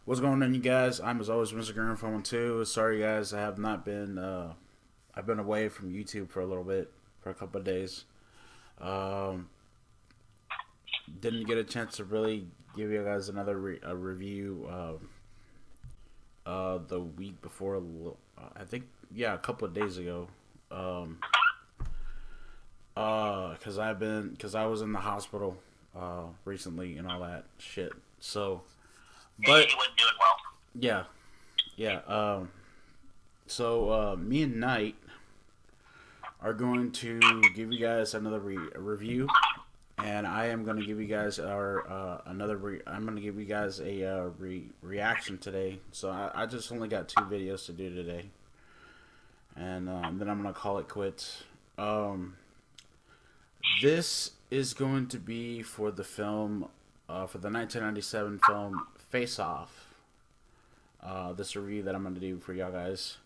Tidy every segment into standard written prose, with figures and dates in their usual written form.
What's going on, you guys? I'm as always Mr. Grimreaper 2. Sorry, guys, I have not been. I've been away from YouTube for a little bit, for a couple of days. Um, didn't get a chance to really give you guys another a review. The week before, I think, yeah, a couple of days ago. Um, because I was in the hospital, recently and all that shit. So, Yeah, but he wasn't doing well. yeah, yeah. So me and Knight are going to give you guys another review, and I am going to give you guys our I'm going to give you guys a reaction today. So I just only got two videos to do today, and then I'm going to call it quits. This is going to be for the film, for the 1997 film Face Off. This review that I'm going to do for y'all guys.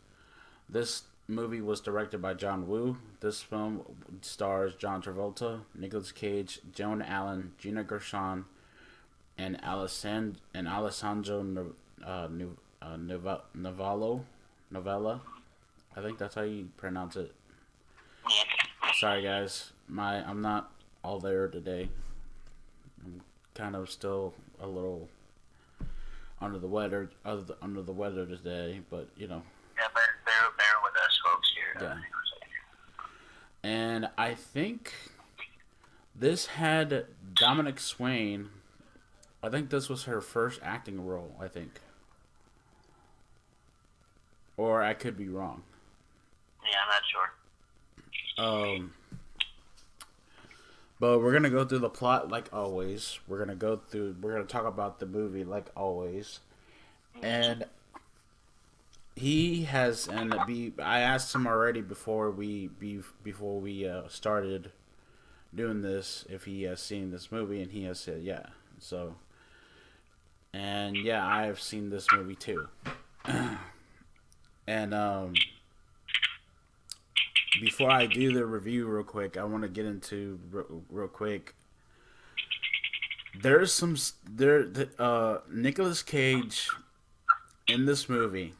This movie was directed by John Woo. This film stars John Travolta, Nicolas Cage, Joan Allen, Gina Gershon, and Alessandro Novella. I think that's how you pronounce it. Sorry, guys. I'm not all there today. I'm kind of still a little under the weather today, but you know. Yeah, bear with us, folks here. Yeah. And I think this had Dominic Swain. I think this was her first acting role, I think. Or I could be wrong. Yeah, I'm not sure. But we're going to go through the plot like always. We're going to talk about the movie like always. And I asked him already before we started doing this if he has seen this movie, and he has said yeah. So, and yeah, I have seen this movie too. And before I do the review real quick, I want to get into real quick. There's some Nicolas Cage in this movie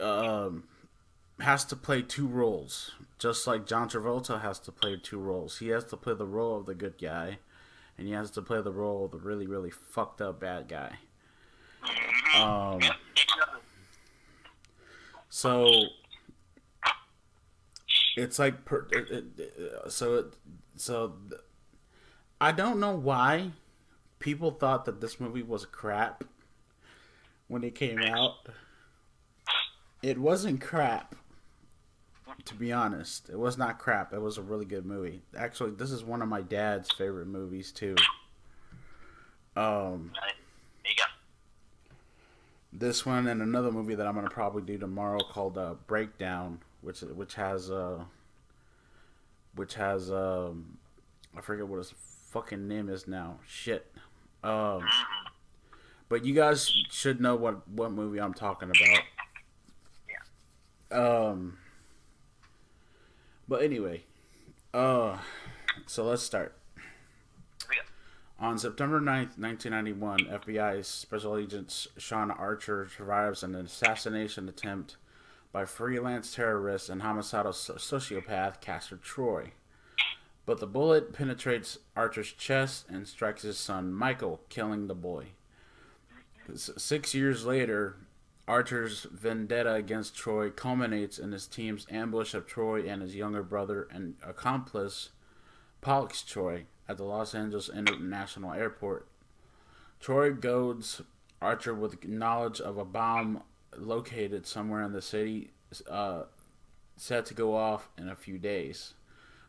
has to play two roles, just like John Travolta has to play two roles. He has to play the role of the good guy, and he has to play the role of the really, really fucked up bad guy. So it's like so I don't know why people thought that this movie was crap when it came out. It wasn't crap. To be honest, it was not crap. It was a really good movie. Actually, this is one of my dad's favorite movies too. There you go. This one and another movie that I'm gonna probably do tomorrow called Breakdown, which has I forget what his fucking name is now. Shit. Um, but you guys should know what movie I'm talking about. Um, but anyway, so let's start. On September 9th, 1991, FBI Special Agent Sean Archer survives an assassination attempt by freelance terrorist and homicidal sociopath Castor Troy. But the bullet penetrates Archer's chest and strikes his son Michael, killing the boy. 6 years later, Archer's vendetta against Troy culminates in his team's ambush of Troy and his younger brother and accomplice, Pollux Troy, at the Los Angeles International Airport. Troy goads Archer with knowledge of a bomb located somewhere in the city, set to go off in a few days.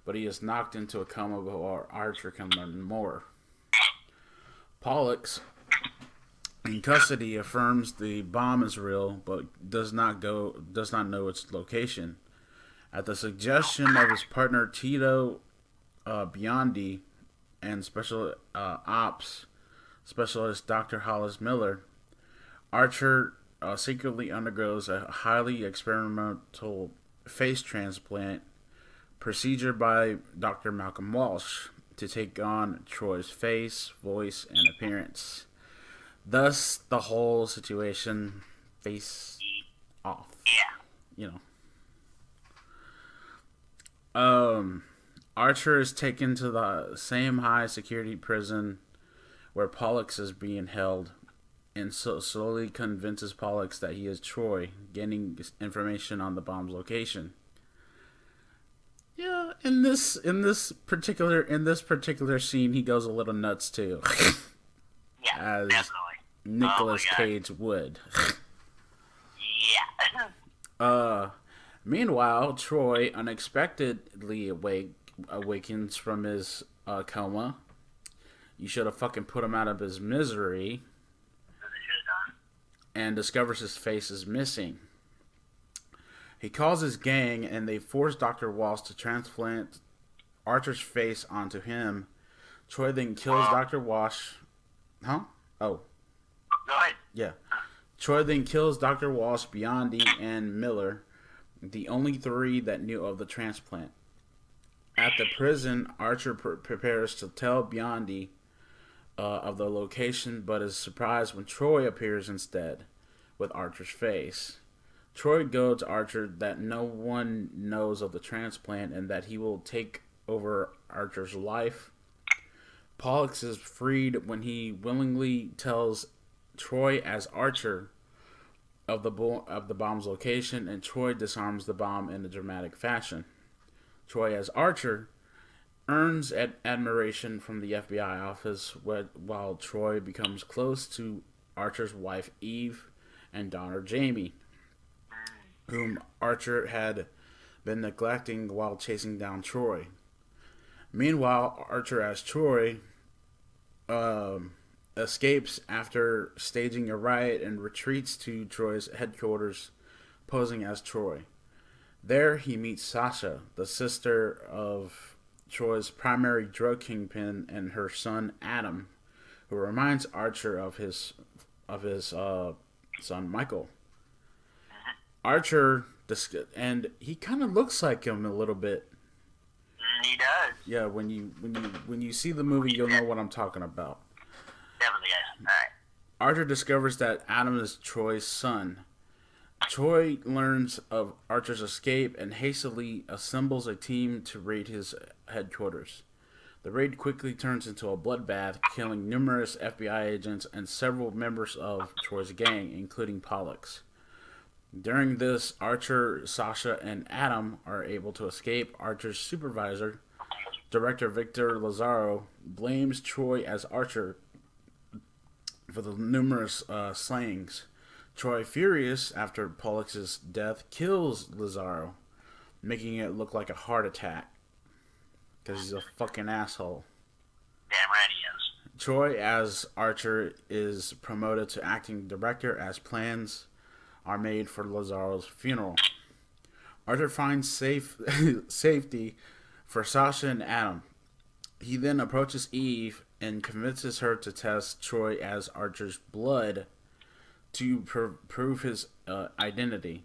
But he is knocked into a coma before Archer can learn more. Pollux, in custody, affirms the bomb is real, but does not know its location. At the suggestion of his partner Tito Biondi and special ops specialist Dr. Hollis Miller, Archer secretly undergoes a highly experimental face transplant procedure by Dr. Malcolm Walsh to take on Troy's face, voice, and appearance. Thus, the whole situation face off. Yeah. You know. Archer is taken to the same high security prison where Pollux is being held, and so slowly convinces Pollux that he is Troy, getting information on the bomb's location. Yeah, in this particular scene, he goes a little nuts too, Yeah, as definitely. Nicolas God. Cage would. Yeah. Meanwhile, Troy unexpectedly awakens from his coma. You should have fucking put him out of his misery, That's what they should have done. and discovers his face is missing. He calls his gang, and they force Dr. Walsh to transplant Archer's face onto him. Troy then kills Dr. Walsh. Huh? Oh, Go ahead. yeah. Troy then kills Dr. Walsh, Biondi, and Miller, the only three that knew of the transplant. At the prison, Archer prepares to tell Biondi of the location, but is surprised when Troy appears instead, with Archer's face. Troy goads Archer that no one knows of the transplant and that he will take over Archer's life. Pollux is freed when he willingly tells Troy as Archer of the bomb's location, and Troy disarms the bomb in a dramatic fashion. Troy as Archer earns admiration from the FBI office while Troy becomes close to Archer's wife Eve and daughter Jamie, whom Archer had been neglecting while chasing down Troy. Meanwhile, Archer as Troy escapes after staging a riot and retreats to Troy's headquarters, posing as Troy. There, he meets Sasha, the sister of Troy's primary drug kingpin, and her son Adam, who reminds Archer of his son Michael. Archer, and he kind of looks like him a little bit. He does. Yeah, when you see the movie, you'll know what I'm talking about. Definitely does. All right. Archer discovers that Adam is Troy's son. Troy learns of Archer's escape and hastily assembles a team to raid his headquarters. The raid quickly turns into a bloodbath, killing numerous FBI agents and several members of Troy's gang, including Pollux. During this, Archer, Sasha, and Adam are able to escape. Archer's supervisor, director Victor Lazaro, blames Troy as Archer for the numerous slayings. Troy, furious after Pollux's death, kills Lazaro, making it look like a heart attack. Because he's a fucking asshole. Damn right he is. Troy, as Archer, is promoted to acting director as plans are made for Lazaro's funeral. Archer finds safety for Sasha and Adam. He then approaches Eve and convinces her to test Troy as Archer's blood to prove his identity.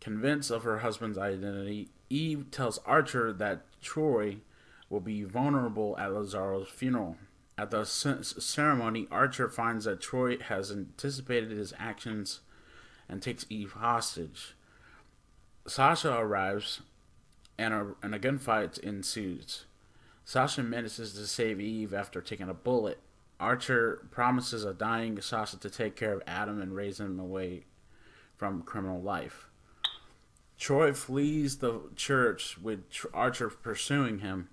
Convinced of her husband's identity, Eve tells Archer that Troy will be vulnerable at Lazaro's funeral. At the ceremony, Archer finds that Troy has anticipated his actions and takes Eve hostage. Sasha arrives, and a gunfight ensues. Sasha manages to save Eve after taking a bullet. Archer promises a dying Sasha to take care of Adam and raise him away from criminal life. Troy flees the church with Archer pursuing him.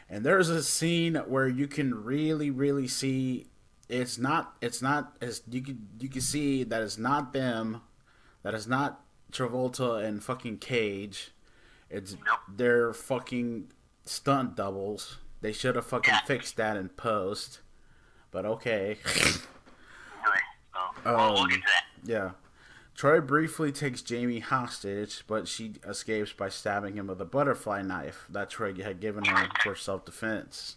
And there's a scene where you can really see it's not as you can see that it's not them, that it's not Travolta and fucking Cage. It's their fucking stunt doubles. They should have fucking fixed that in post. But okay. Anyway, we'll get to that. Yeah. Troy briefly takes Jamie hostage, but she escapes by stabbing him with a butterfly knife that Troy had given her for self-defense.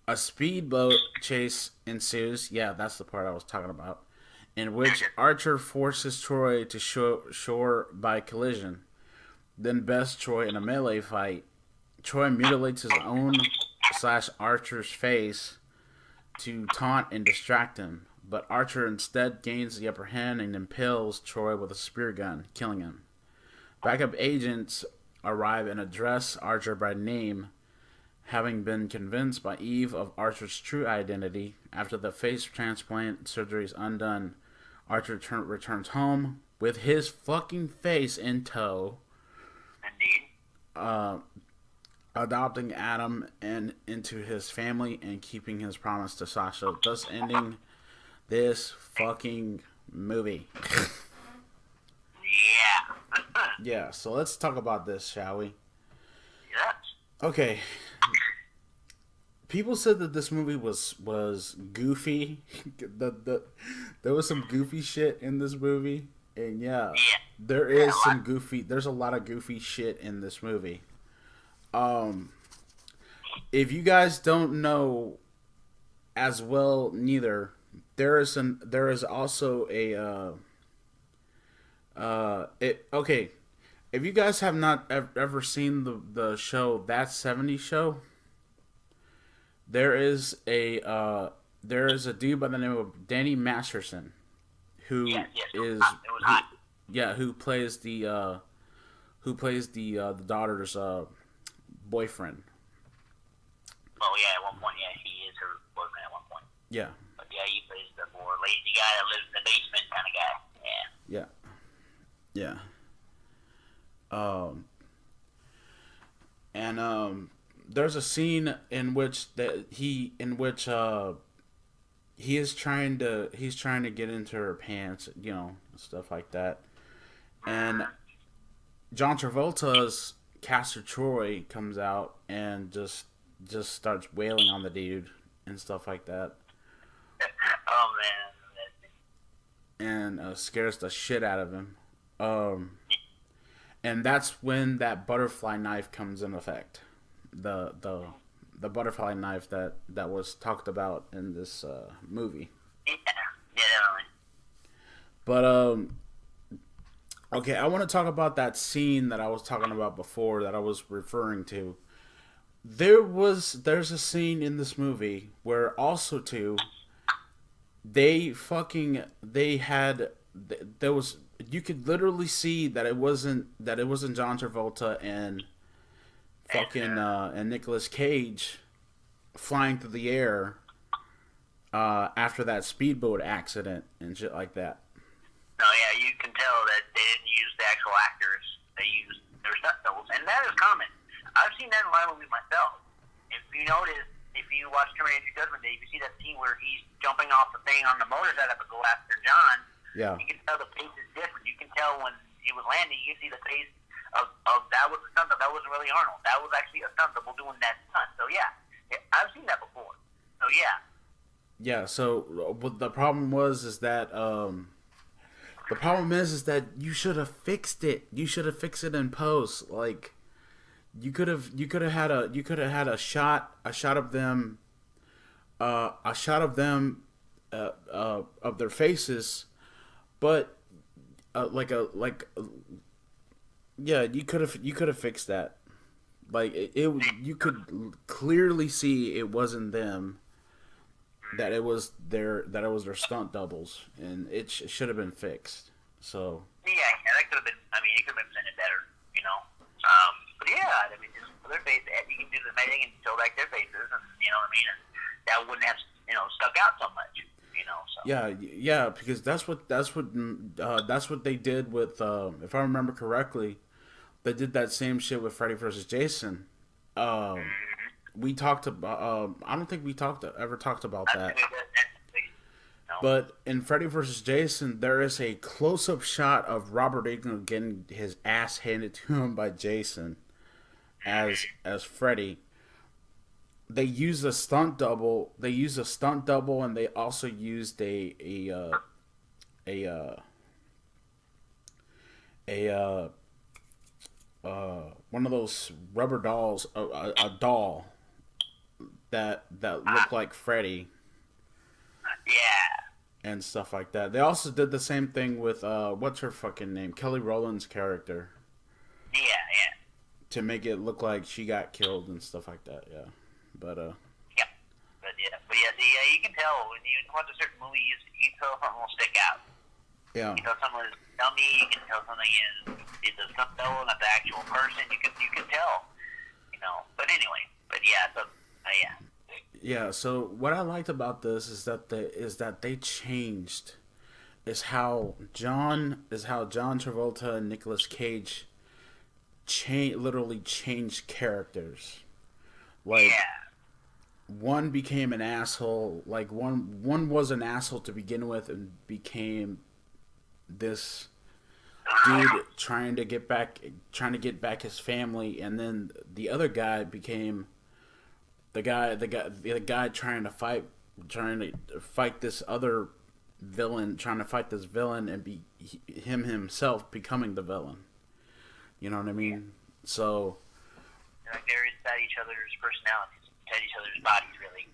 A speedboat chase ensues. Yeah, that's the part I was talking about. In which Archer forces Troy to shore by collision. Then bests Troy in a melee fight. Troy mutilates his own / Archer's face to taunt and distract him, but Archer instead gains the upper hand and impales Troy with a spear gun, killing him. Backup agents arrive and address Archer by name, having been convinced by Eve of Archer's true identity. After the face transplant surgery is undone, Archer returns home with his fucking face in tow. Indeed. Uh, Adopting Adam and into his family and keeping his promise to Sasha, thus ending this fucking movie. Yeah. Yeah, so let's talk about this, shall we? Yes. Okay. People said that this movie was goofy. There was some goofy shit in this movie, and yeah, there is some goofy. There's a lot of goofy shit in this movie. If you guys don't know as well, neither there is also a okay. If you guys have not ever seen the show That 70s Show, there is a dude by the name of Danny Masterson who who plays the daughter's boyfriend. Oh yeah, at one point, yeah, he is her boyfriend at one point. Yeah. But yeah, he plays the more lazy guy that lives in the basement kind of guy. Yeah. Yeah. There's a scene in which he is trying to get into her pants, stuff like that. And John Travolta's Castor Troy comes out and just starts wailing on the dude and stuff like that. Oh man. And scares the shit out of him. And that's when that butterfly knife comes in effect. The butterfly knife that was talked about in this movie. Yeah, definitely. But okay, I want to talk about that scene that I was talking about before, that I was referring to. There's a scene in this movie where also too there was, you could literally see that it wasn't John Travolta and fucking and Nicolas Cage flying through the air after that speedboat accident and shit like that. No, yeah, you can tell that they didn't use the actual actors. They used their stunt doubles, and that is common. I've seen that in a lot of movies myself. If you notice, if you watch Terminator Judgment Day, you see that scene where he's jumping off the thing on the motor setup to go after John. Yeah. You can tell the pace is different. You can tell when he was landing, you can see the pace of that was a stunt double. That wasn't really Arnold. That was actually a stunt double doing that stunt. So yeah, I've seen that before. So yeah. Yeah. So what the problem is that you should have fixed it. You should have fixed it in post. Like you could have had a shot of them, of their faces, but you could have fixed that. Like you could clearly see it wasn't them. That it was their stunt doubles, and it should have been fixed. So yeah, that could have been. I mean, it could have been presented better, you know. But yeah, I mean, just for their face, you can do the editing and show like their faces, and you know what I mean. And that wouldn't have stuck out so much, you know. So yeah, because that's what they did with. If I remember correctly, they did that same shit with Freddy vs. Jason. We talked about. I don't think we ever talked about that. But in Freddy vs. Jason, there is a close-up shot of Robert Englund getting his ass handed to him by Jason as Freddy. They used a stunt double. And they also used a one of those rubber dolls, a doll that looked like Freddy. Yeah. And stuff like that. They also did the same thing with what's her fucking name? Kelly Rowland's character. Yeah. To make it look like she got killed and stuff like that. Yeah, but yeah, but yeah. But yeah, see, yeah, you can tell when you watch a certain movie, you tell something will stick out. Yeah. You can tell someone is dummy. You can tell something is a stunt double, not the actual person. You can tell. But anyway, but yeah, so yeah. Yeah. So what I liked about this is that they changed. Is how John Travolta and Nicolas Cage literally changed characters. Like Yeah. one became an asshole. Like one was an asshole to begin with and became this dude trying to get back his family, and then the other guy became the guy trying to fight this other villain, trying to fight this villain, and be him himself becoming the villain. You know what I mean? So Like they're inside each other's personalities, inside each other's bodies, really.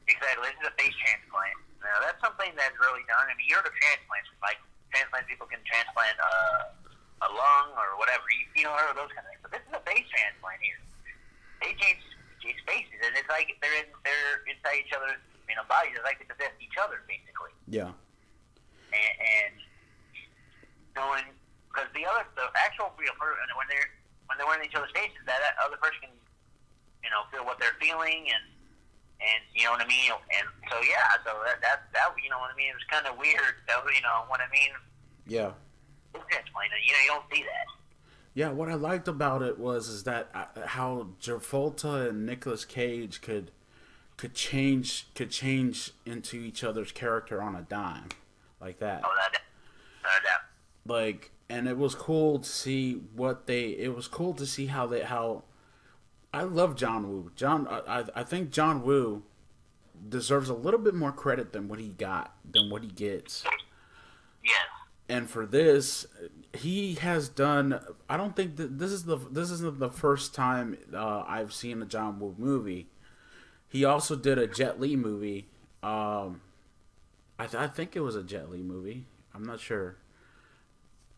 Exactly. This is a face transplant. Now, that's something that's really done. I mean, you heard of transplants. Like, transplant people can transplant a lung or whatever. Heard of those kind of things. But this is a face transplant here. They change faces, and it's like they're inside each other's bodies. It's like they possess each other, basically. yeah, And knowing, because the actual real person, when they're in each other's faces, that other person can feel what they're feeling, and you know what I mean. And so yeah, so that you know what I mean. It was kind of weird, you know what I mean. yeah. Explain it. You don't see that. Yeah, what I liked about it is that how Travolta and Nicolas Cage could change into each other's character on a dime, like that. Oh, that. Like, and it was cool to see how I love John Woo. I think John Woo deserves a little bit more credit than what he gets. Yes. And for this, he has done. I don't think that this isn't the first time I've seen a John Woo movie. He also did a Jet Li movie. I think it was a Jet Li movie. I'm not sure.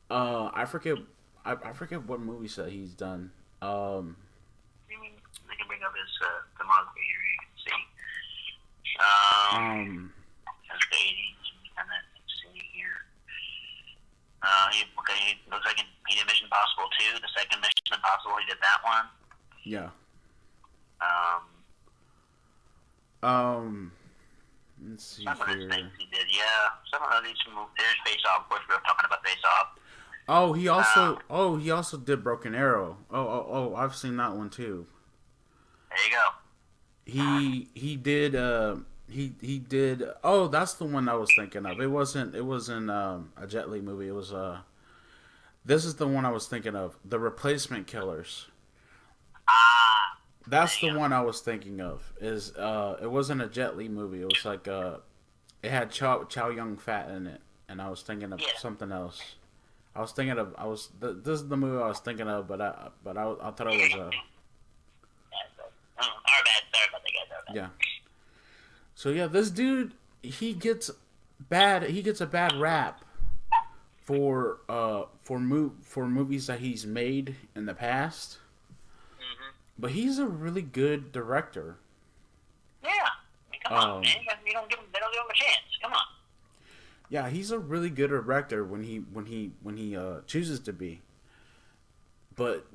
I forget. I forget what movies that he's done. I can bring up his filmography here. You can see. His dating, and then let's see here. Looks like he did Mission Impossible 2, the second Mission Impossible. He did that one. Yeah. Let's see some of here. his things he did, yeah. Some of these movies. There's Face Off. Of course, we were talking about Face Off. He also did Broken Arrow. Oh, I've seen that one too. There you go. He did. Oh, that's the one I was thinking of. It wasn't a Jet Li movie. It was This is the one I was thinking of. The Replacement Killers. That's the one I was thinking of. It wasn't a Jet Li movie. It was like it had Chow Yun Fat in it, and I was thinking of something else. This is the movie I was thinking of, but I thought it was our bad. Sorry about that, guys. Yeah. So yeah, this dude he gets a bad rap for movies that he's made in the past. Mm-hmm. But he's a really good director. Yeah. I mean, come on, man. They don't give him a chance. Come on. Yeah, he's a really good director when he chooses to be. But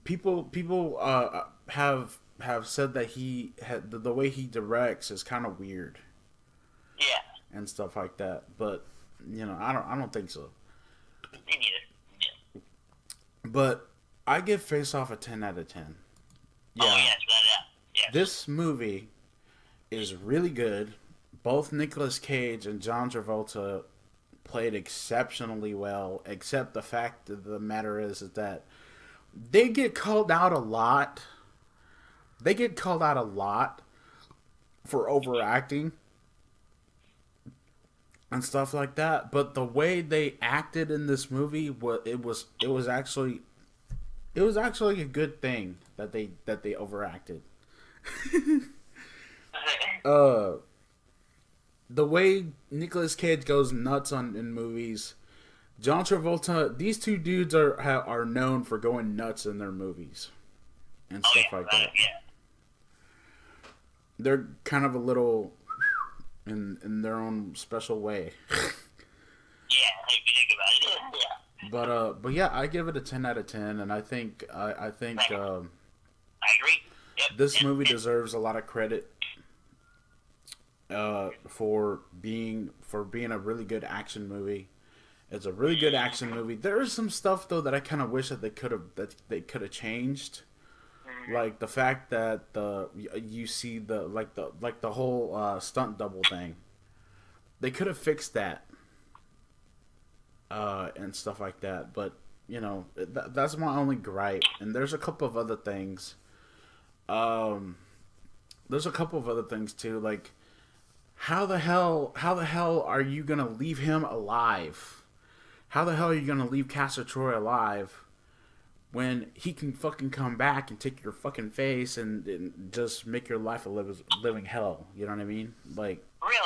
people have said that the way he directs is kind of weird. Yeah. And stuff like that. But I don't think so. Me neither. Yeah. But I give Face Off a 10 out of 10. Yeah. Oh yes, yeah. This movie is really good. Both Nicolas Cage and John Travolta played exceptionally well, except the fact of the matter is that they get called out a lot. They get called out a lot for overacting and stuff like that. But the way they acted in this movie, it was actually a good thing that they overacted. The way Nicolas Cage goes nuts in movies, John Travolta. These two dudes are known for going nuts in their movies and stuff like that. Yeah. they're kind of a little in their own special way. Yeah, if you think about it, yeah. But yeah, I give it a 10 out of 10, and I think I agree. Yep. this movie And deserves a lot of credit for being a really good action movie. It's a really good action movie. There is some stuff though that I kind of wish that they could have changed, like the fact that the you see the whole stunt double thing. They could have fixed that and stuff like that. But that's my only gripe. And there's a couple of other things. Um, there's a couple of other things too. Like how the hell are you gonna leave him alive? How the hell are you gonna leave Castor Troy alive when he can fucking come back and take your fucking face and just make your life a living hell? You know what I mean? Like, really.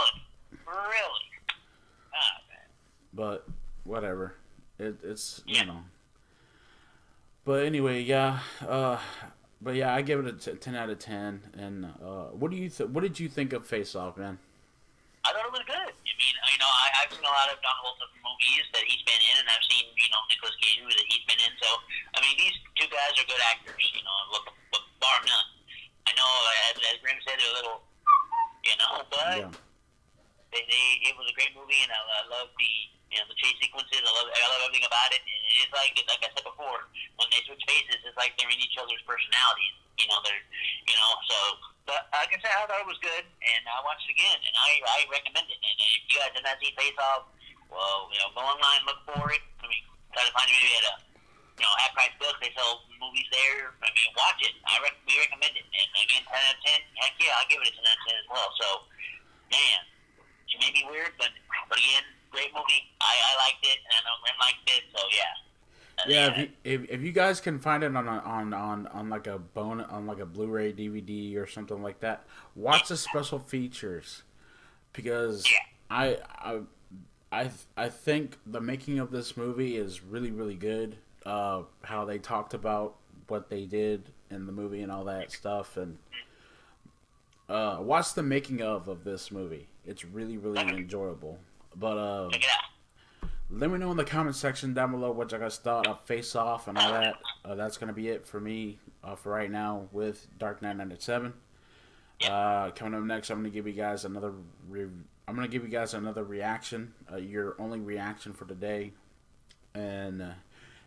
Ah, man. but whatever. It's Yeah. But anyway, yeah. But yeah, I give it a 10 out of 10. And what did you think of Face Off, man? I thought it was good. I mean, I've seen a lot of John Wilson movies that he's been in, and I've seen, Nicolas Cage movies that he's been in. So, I mean, these two guys are good actors, bar none. I know, as Grim said, they're a little, but Yeah. it was a great movie, and I love the chase sequences. I love everything about it. And it's like I said before, when they switch faces, it's like they're in each other's personalities. So. But like I said, I thought it was good, and I watched it again, and I recommend it. And if you guys have not seen Face Off, well, go online, look for it. I mean, try to find it maybe at a half price books. They sell movies there. I mean, watch it. We recommend it. And again, 10 out of 10. Heck yeah, I'll give it a 10 out of 10 as well. So, man, it may be weird, but again, great movie. I liked it, and I know Glenn liked it. So yeah. Yeah, if you guys can find it on like a Blu-ray DVD or something like that, watch the special features because I think the making of this movie is really really good. How they talked about what they did in the movie and all that stuff, and watch the making of this movie. It's really really enjoyable. But Check it out. let me know in the comment section down below what you guys thought of Face Off and all that. That's gonna be it for me for right now with Dark Knight 97. Coming up next, I'm gonna give you guys another reaction, your only reaction for today. And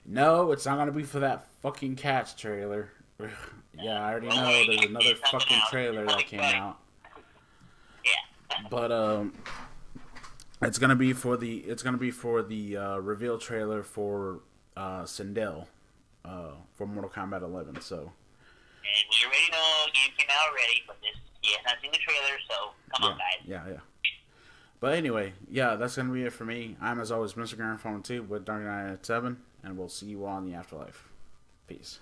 no, it's not gonna be for that fucking Cats trailer. Yeah, I already know there's another fucking trailer that came out. Yeah. But it's gonna be for the reveal trailer for Sindel for Mortal Kombat 11. So. And we already know the game came out already, but he has not seen the trailer, so come on, guys. Yeah. But anyway, yeah, that's gonna be it for me. I'm as always Mr. Grandphone 2 with Dark Knight 7, and we'll see you all in the afterlife. Peace.